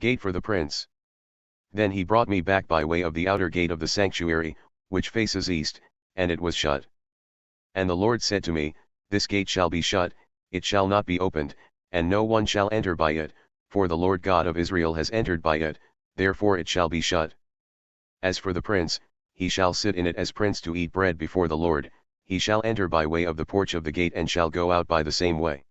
Gate for the prince. Then he brought me back by way of the outer gate of the sanctuary, which faces east, and it was shut. And the Lord said to me, This gate shall be shut, it shall not be opened, and no one shall enter by it, for the Lord God of Israel has entered by it, therefore it shall be shut. As for the prince, he shall sit in it as prince to eat bread before the Lord, he shall enter by way of the porch of the gate and shall go out by the same way.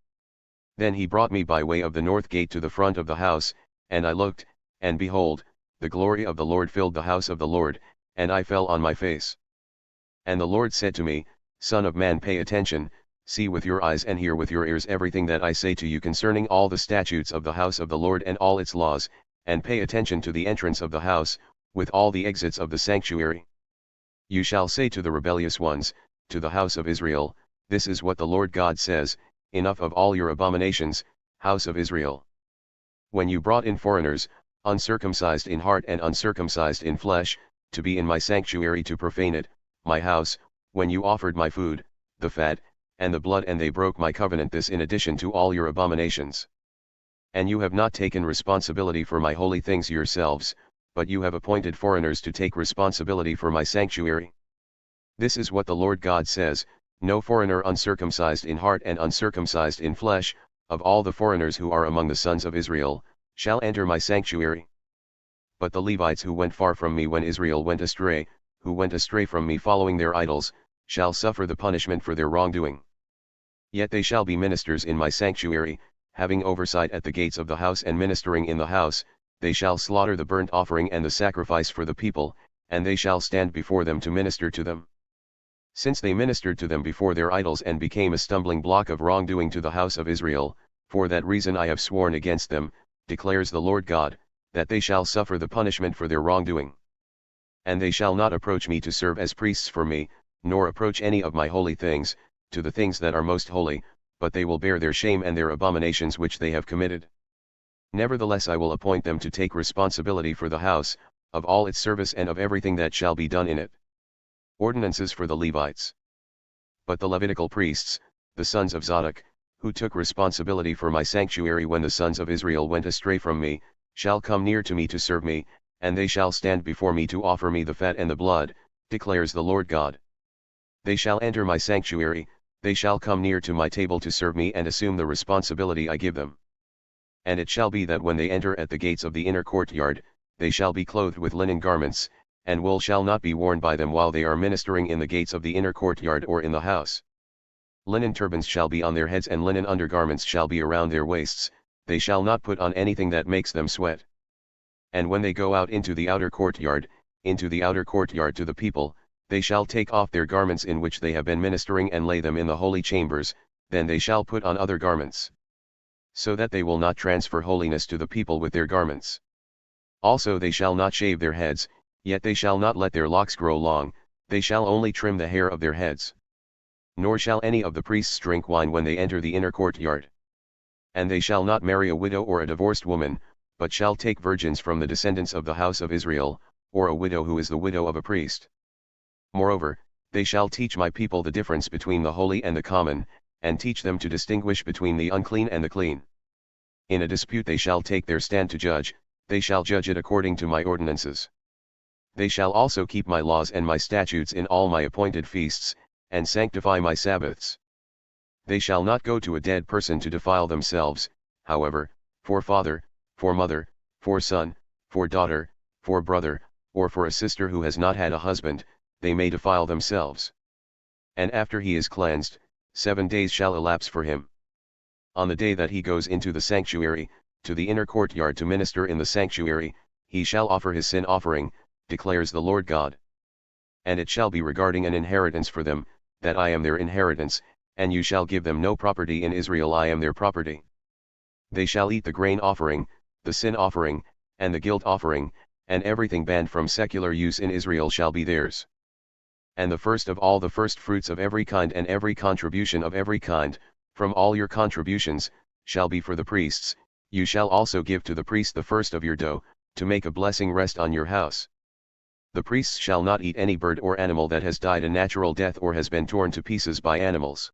Then he brought me by way of the north gate to the front of the house, and I looked, and behold, the glory of the Lord filled the house of the Lord, and I fell on my face. And the Lord said to me, Son of man, pay attention, see with your eyes and hear with your ears everything that I say to you concerning all the statutes of the house of the Lord and all its laws, and pay attention to the entrance of the house, with all the exits of the sanctuary. You shall say to the rebellious ones, to the house of Israel, This is what the Lord God says, Enough of all your abominations, house of Israel. When you brought in foreigners, uncircumcised in heart and uncircumcised in flesh, to be in my sanctuary to profane it, my house, when you offered my food, the fat, and the blood, and they broke my covenant, this in addition to all your abominations. And you have not taken responsibility for my holy things yourselves, but you have appointed foreigners to take responsibility for my sanctuary. This is what the Lord God says, No foreigner uncircumcised in heart and uncircumcised in flesh, of all the foreigners who are among the sons of Israel, shall enter my sanctuary. But the Levites who went far from me when Israel went astray, who went astray from me following their idols, shall suffer the punishment for their wrongdoing. Yet they shall be ministers in my sanctuary, having oversight at the gates of the house and ministering in the house, they shall slaughter the burnt offering and the sacrifice for the people, and they shall stand before them to minister to them. Since they ministered to them before their idols and became a stumbling block of wrongdoing to the house of Israel, for that reason I have sworn against them, declares the Lord God, that they shall suffer the punishment for their wrongdoing. And they shall not approach me to serve as priests for me, nor approach any of my holy things, to the things that are most holy, but they will bear their shame and their abominations which they have committed. Nevertheless I will appoint them to take responsibility for the house, of all its service and of everything that shall be done in it. Ordinances for the Levites. But the Levitical priests, the sons of Zadok, who took responsibility for my sanctuary when the sons of Israel went astray from me, shall come near to me to serve me, and they shall stand before me to offer me the fat and the blood, declares the Lord God. They shall enter my sanctuary, they shall come near to my table to serve me and assume the responsibility I give them. And it shall be that when they enter at the gates of the inner courtyard, they shall be clothed with linen garments, and wool shall not be worn by them while they are ministering in the gates of the inner courtyard or in the house. Linen turbans shall be on their heads and linen undergarments shall be around their waists, they shall not put on anything that makes them sweat. And when they go out into the outer courtyard to the people, they shall take off their garments in which they have been ministering and lay them in the holy chambers, then they shall put on other garments. So that they will not transfer holiness to the people with their garments. Also they shall not shave their heads, yet they shall not let their locks grow long, they shall only trim the hair of their heads. Nor shall any of the priests drink wine when they enter the inner courtyard. And they shall not marry a widow or a divorced woman, but shall take virgins from the descendants of the house of Israel, or a widow who is the widow of a priest. Moreover, they shall teach my people the difference between the holy and the common, and teach them to distinguish between the unclean and the clean. In a dispute they shall take their stand to judge, they shall judge it according to my ordinances. They shall also keep my laws and my statutes in all my appointed feasts, and sanctify my Sabbaths. They shall not go to a dead person to defile themselves, however, for father, for mother, for son, for daughter, for brother, or for a sister who has not had a husband, they may defile themselves. And after he is cleansed, 7 days shall elapse for him. On the day that he goes into the sanctuary, to the inner courtyard to minister in the sanctuary, he shall offer his sin offering, declares the Lord God. And it shall be regarding an inheritance for them, that I am their inheritance, and you shall give them no property in Israel, I am their property. They shall eat the grain offering, the sin offering, and the guilt offering, and everything banned from secular use in Israel shall be theirs. And the first of all the first fruits of every kind and every contribution of every kind, from all your contributions, shall be for the priests, you shall also give to the priest the first of your dough, to make a blessing rest on your house. The priests shall not eat any bird or animal that has died a natural death or has been torn to pieces by animals.